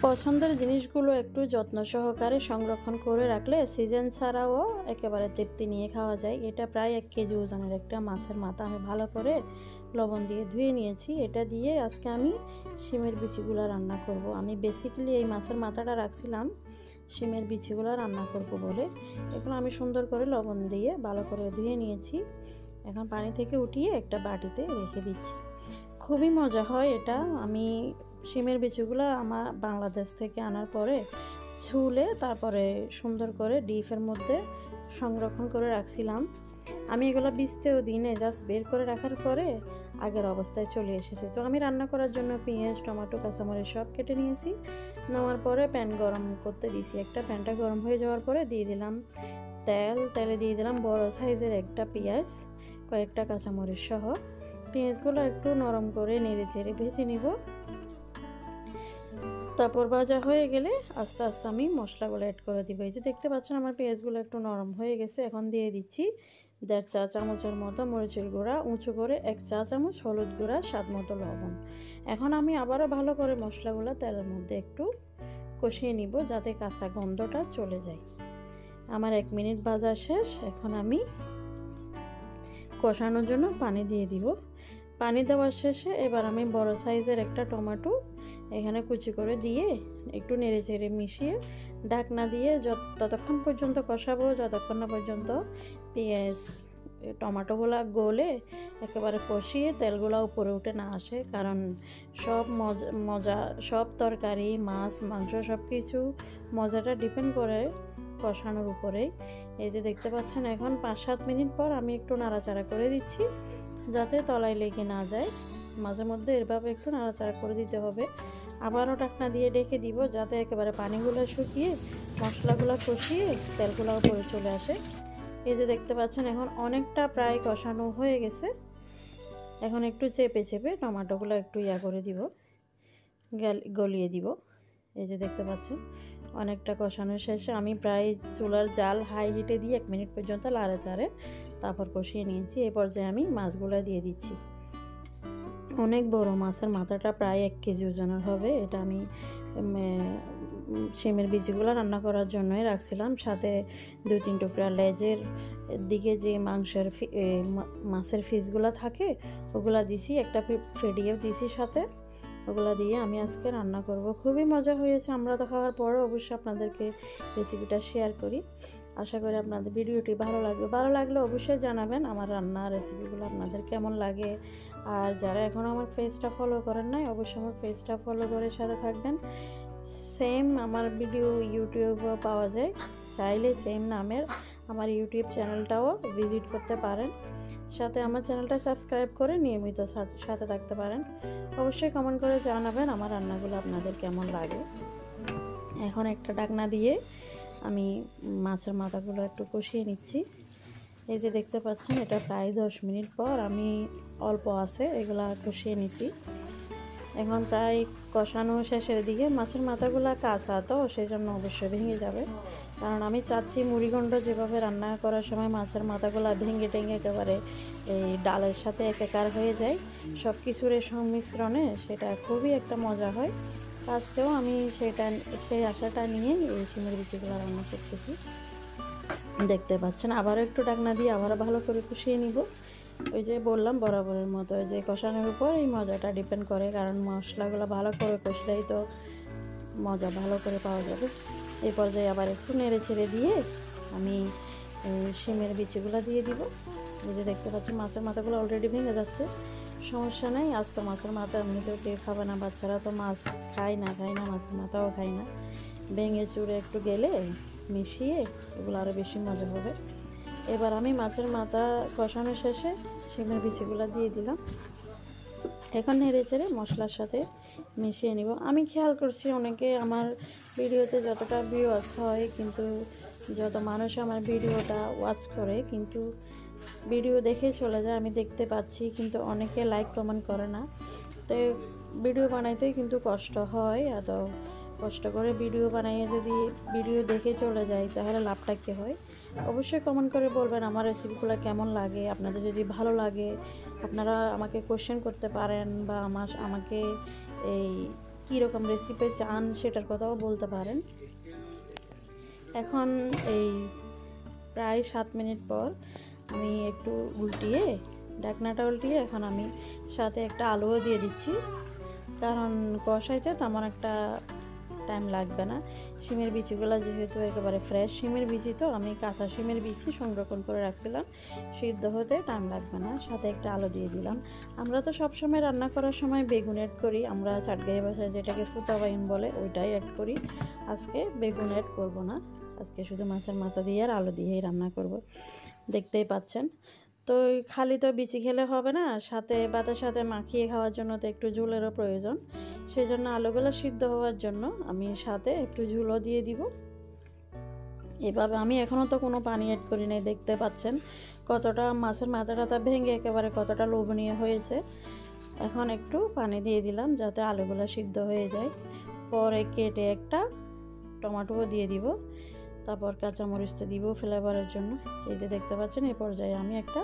পছন্দের জিনিসগুলো একটু যত্ন সহকারে সংরক্ষণ করে রাখলে সিজন ছাড়াও একেবারে তৃপ্তি নিয়ে খাওয়া যায়। এটা প্রায় 1 কেজি ওজনের একটা মাছের মাথা আমি ভালো করে লবণ দিয়ে ধুয়ে নিয়েছি। এটা দিয়ে আজকে আমি শিমের বিচিগুলো রান্না করব। আমি বেসিক্যালি এই মাছের মাথাটা রাখছিলাম শিমের বিচিগুলো রান্না করব বলে। এগুলো আমি সুন্দর করে লবণ দিয়ে ভালো করে ধুয়ে নিয়েছি। এখন পানি থেকে উঠিয়ে একটা বাটিতে রেখে দিচ্ছি। খুবই মজা হয় এটা। আমি শিমের বিচিগুলো আমার বাংলাদেশ থেকে আনার পরে ছুলে তারপরে সুন্দর করে ডিপের মধ্যে সংরক্ষণ করে রাখছিলাম। আমি এগুলো ভিজতেও দিনে জাস্ট বের করে রাখার পরে আগের অবস্থায় চলে এসেছে। তো আমি রান্না করার জন্য পেঁয়াজ, টমেটো, কাঁচামরিচ সব কেটে নিয়েছি। নেওয়ার পরে প্যান গরম করতে দিয়েছি। একটা প্যানটা গরম হয়ে যাওয়ার পরে দিয়ে দিলাম তেলে দিয়ে দিলাম বড় সাইজের একটা পেঁয়াজ, কয়েকটা কাঁচামরিচ সহ। পেঁয়াজগুলো একটু নরম করে নেড়ে চেড়ে ভেজে নিব। তারপর ভাজা হয়ে গেলে আস্তে আস্তে আমি মশলাগুলো অ্যাড করে দিব। এই যে দেখতে পাচ্ছেন আমার পেঁয়াজগুলো একটু নরম হয়ে গেছে। এখন দিয়ে দিচ্ছি 1.5 চা চামচের মতো মরিচের গুঁড়া, উঁচু করে 1 চা চামচ হলুদ গুঁড়া, স্বাদ মতো লবণ। এখন আমি আবারও ভালো করে মশলাগুলো তেলের মধ্যে একটু কষিয়ে নিব যাতে কাঁচা গন্ধটা চলে যায়। আমার 1 মিনিট ভাজা শেষ। এখন আমি কষানোর জন্য পানি দিয়ে দিব। পানি দেওয়ার শেষে এবার আমি বড় সাইজের একটা টমেটো এখানে কুচি করে দিয়ে একটু নেড়ে চেড়ে মিশিয়ে ঢাকনা দিয়ে ততক্ষণ পর্যন্ত কষাবো যতক্ষণ না পর্যন্ত পেঁয়াজ টমেটোগুলা গলে একেবারে কষিয়ে তেলগুলা উপরে উঠে না আসে। কারণ সব মজা সব তরকারি, মাছ, মাংস সব কিছু মজাটা ডিপেন্ড করে কষানোর উপরেই। এই যে দেখতে পাচ্ছেন এখন 5-7 মিনিট পর আমি একটু নাড়াচাড়া করে দিচ্ছি যাতে তলায় লেগে না যায়। মাঝে মধ্যে এভাবে একটু নাড়াচাড়া করে দিতে হবে। আবারও ঢাকনা দিয়ে ঢেকে দিব যাতে একেবারে পানিগুলো শুকিয়ে মশলাগুলো কষিয়ে তেলগুলো উপরে চলে আসে। এই যে দেখতে পাচ্ছেন এখন অনেকটা প্রায় কষানো হয়ে গেছে। এখন একটু চেপে চেপে টমেটোগুলো একটু করে দিব, গলিয়ে দিব। এই যে দেখতে পাচ্ছেন অনেকটা কষানো শেষে আমি প্রায় চুলার জাল হাই হিটে দিয়ে 1 মিনিট পর্যন্ত লাড়াচাড়ে তারপর কষিয়ে নিয়েছি। এই পর্যায়ে আমি মাছগুলো দিয়ে দিচ্ছি। অনেক বড় মাছের মাথাটা প্রায় 1 কেজি ওজনের হবে। এটা আমি শিমের বিচিগুলো রান্না করার জন্যই রাখছিলাম। সাথে 2-3 টুকরা লেজের দিকে যে মাছের পিসগুলো থাকে ওগুলা দিছি, একটা ফেটিয়েও দিছি সাথে। ওগুলা দিয়ে আমি আজকে রান্না করব। খুবই মজা হয়েছে। আমরা তো খাওয়ার পরে অবশ্যই আপনাদেরকে রেসিপিটা শেয়ার করি। আশা করি আপনাদের ভিডিওটি ভালো লাগলে অবশ্যই জানাবেন আমার রান্নার রেসিপিগুলো আপনাদের কেমন লাগে। আর যারা এখনও আমার পেজটা ফলো করেন নাই অবশ্যই আমার পেজটা ফলো করে সাথে থাকবেন। সেম আমার ভিডিও ইউটিউবেও পাওয়া যায়, চাইলে সেম নামের আমার ইউটিউব চ্যানেলটাও ভিজিট করতে পারেন। সাথে আমার চ্যানেলটা সাবস্ক্রাইব করে নিয়মিত সাথে থাকতে পারেন। অবশ্যই কমেন্ট করে জানাবেন আমার রান্নাগুলো আপনাদের কেমন লাগে। এখন একটা ঢাকনা দিয়ে আমি মাছের মাথাগুলো একটু কষিয়ে নিচ্ছি। এই যে দেখতে পাচ্ছেন এটা প্রায় 10 মিনিট পর আমি অল্প আছে এগুলা কষিয়ে নিছি। এখন প্রায় কষানো শেষের দিকে। মাছের মাথাগুলো কাঁচা তো সেই জন্য অবশ্যই ভেঙে যাবে। কারণ আমি চাচ্ছি মুড়িঘণ্ট যেভাবে রান্না করার সময় মাছের মাথাগুলো ভেঙে একেবারে এই ডালের সাথে একাকার হয়ে যায় সব কিছুর সংমিশ্রণে, সেটা খুবই একটা মজা হয়। আজকেও আমি সেই আশাটা নিয়ে এই শিমের বিচিগুলো রান্না করতেছি। দেখতে পাচ্ছেন আবারও একটু ঢাকনা দিয়ে আবারও ভালো করে কষিয়ে নিব। ওই যে বললাম বরাবরের মতো ওই যে কষানোর উপর এই মজাটা ডিপেন্ড করে। কারণ মশলাগুলো ভালো করে কষলেই তো মজা ভালো করে পাওয়া যাবে। এই পর্যায়ে আবার একটু নেড়ে ছেড়ে দিয়ে আমি শিমের বিচিগুলো দিয়ে দিব। এই যে দেখতে পাচ্ছি মাছের মাথাগুলো অলরেডি ভেঙে যাচ্ছে। সমস্যা নেই, আজ তো মাছের মাথা এমনিতেও কেউ খাবে না, বাচ্চারা তো মাছ খায় না মাছের মাথাও খায় না। ভেঙে চুড়ে একটু গেলে মিশিয়ে এগুলো আরও বেশি মজা হবে। এবার আমি মাছের মাথা কষানো শেষে শিমের বিচিগুলো দিয়ে দিলাম। এখন নেড়ে চেড়ে মশলার সাথে মিশিয়ে নিব। আমি খেয়াল করছি অনেকে আমার ভিডিওতে যতটা ভিউয়ার্স হয় কিন্তু যত মানুষ আমার ভিডিওটা ওয়াচ করে কিন্তু ভিডিও দেখে চলে যায়, আমি দেখতে পাচ্ছি, কিন্তু অনেকে লাইক কমেন্ট করে না। তো ভিডিও বানাইতেই কিন্তু কষ্ট হয়। এত কষ্ট করে ভিডিও বানাইয়ে যদি ভিডিও দেখে চলে যায় তাহলে লাভটা কী হয়? অবশ্যই কমেন্ট করে বলবেন আমার রেসিপিগুলো কেমন লাগে। আপনাদের যদি ভালো লাগে আপনারা আমাকে কোশ্চেন করতে পারেন বা আমাকে এই কীরকম রেসিপি চান সেটার কথাও বলতে পারেন। এখন এই প্রায় 7 মিনিট পর আমি একটু উল্টিয়ে, ঢাকনাটা উল্টিয়ে এখন আমি সাথে একটা আলুও দিয়ে দিচ্ছি, কারণ কষাইতে তেমন একটা টাইম লাগবে না। শিমের বিচিগুলো যেহেতু একেবারে ফ্রেশ শিমের বিচি, তো আমি কাঁচা শিমের বিচি সংরক্ষণ করে রাখছিলাম, সিদ্ধ হতে টাইম লাগবে না। সাথে একটা আলু দিয়ে দিলাম। আমরা তো সবসময় রান্না করার সময় বেগুন অ্যাড করি, আমরা চাটগাঁই ভাষায় যেটাকে ফুতা বাইন বলে ওইটাই অ্যাড করি। আজকে বেগুন অ্যাড করব না, আজকে শুধু মাছের মাথা দিয়ে আর আলু দিয়েই রান্না করব। দেখতেই পাচ্ছেন। তো খালি তো বিচি খেলে হবে না, সাথে ভাতের সাথে মাখিয়ে খাওয়ার জন্য তো একটু ঝোলেরও প্রয়োজন। সেই জন্য আলুগুলো সিদ্ধ হওয়ার জন্য আমি সাথে একটু ঝোলও দিয়ে দিব। এভাবে আমি এখনও তো কোনো পানি অ্যাড করি নাই, দেখতে পাচ্ছেন কতটা মাছের মাথাটা ভেঙে একেবারে কতটা লোভনীয় হয়েছে। এখন একটু পানি দিয়ে দিলাম যাতে আলুগুলো সিদ্ধ হয়ে যায়। পরে কেটে একটা টমেটোও দিয়ে দিব, তারপর কাঁচামরিচ তো দিব ফ্লেভারের জন্য। এই যে দেখতে পাচ্ছেন, এই পর্যায়ে আমি একটা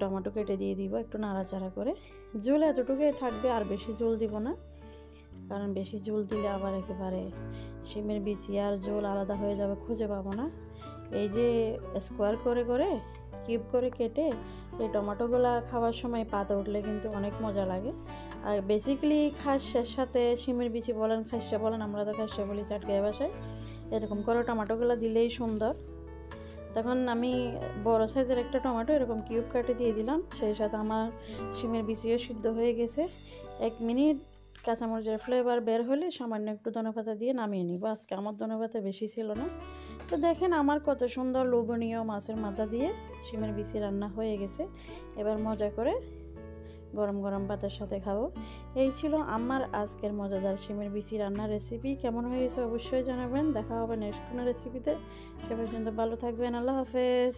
টমেটো কেটে দিয়ে দিব, একটু নাড়াচাড়া করে। ঝোল এতটুকুই থাকবে, আর বেশি ঝোল দিব না, কারণ বেশি ঝোল দিলে আবার একেবারে শিমের বিচি আর ঝোল আলাদা হয়ে যাবে, খুঁজে পাবো না। এই যে স্কোয়ার করে করে কিউব করে কেটে এই টমেটোগুলো খাওয়ার সময় পাতে উঠলে কিন্তু অনেক মজা লাগে। আর বেসিক্যালি খাসের সাথে শিমের বিচি বলেন, খাসা বলেন, আমরা তো খাসা বলি চাটগাঁই ভাষায়, এরকম করে টমেটোগুলো দিলেই সুন্দর। তখন আমি বড় সাইজের একটা টমেটো এরকম কিউব কাটে দিয়ে দিলাম, সেই সাথে আমার শিমের বিচিও সিদ্ধ হয়ে গেছে। 1 মিনিট কাঁচামরিচের ফ্লেভার বের হলে সামান্য একটু ধনেপাতা দিয়ে নামিয়ে নিব। আজকে আমার ধনেপাতা বেশি ছিল না। তো দেখেন আমার কত সুন্দর লোভনীয় মাছের মাথা দিয়ে শিমের বিচি রান্না হয়ে গেছে। এবার মজা করে গরম গরম ভাতের সাথে খাবো। এই ছিল আমার আজকের মজাদার শিমের বিচি রান্নার রেসিপি। কেমন হয়েছে অবশ্যই জানাবেন। দেখা হবে নেক্সট কোনো রেসিপিতে। সে পর্যন্ত ভালো থাকবেন। আল্লাহ হাফেজ।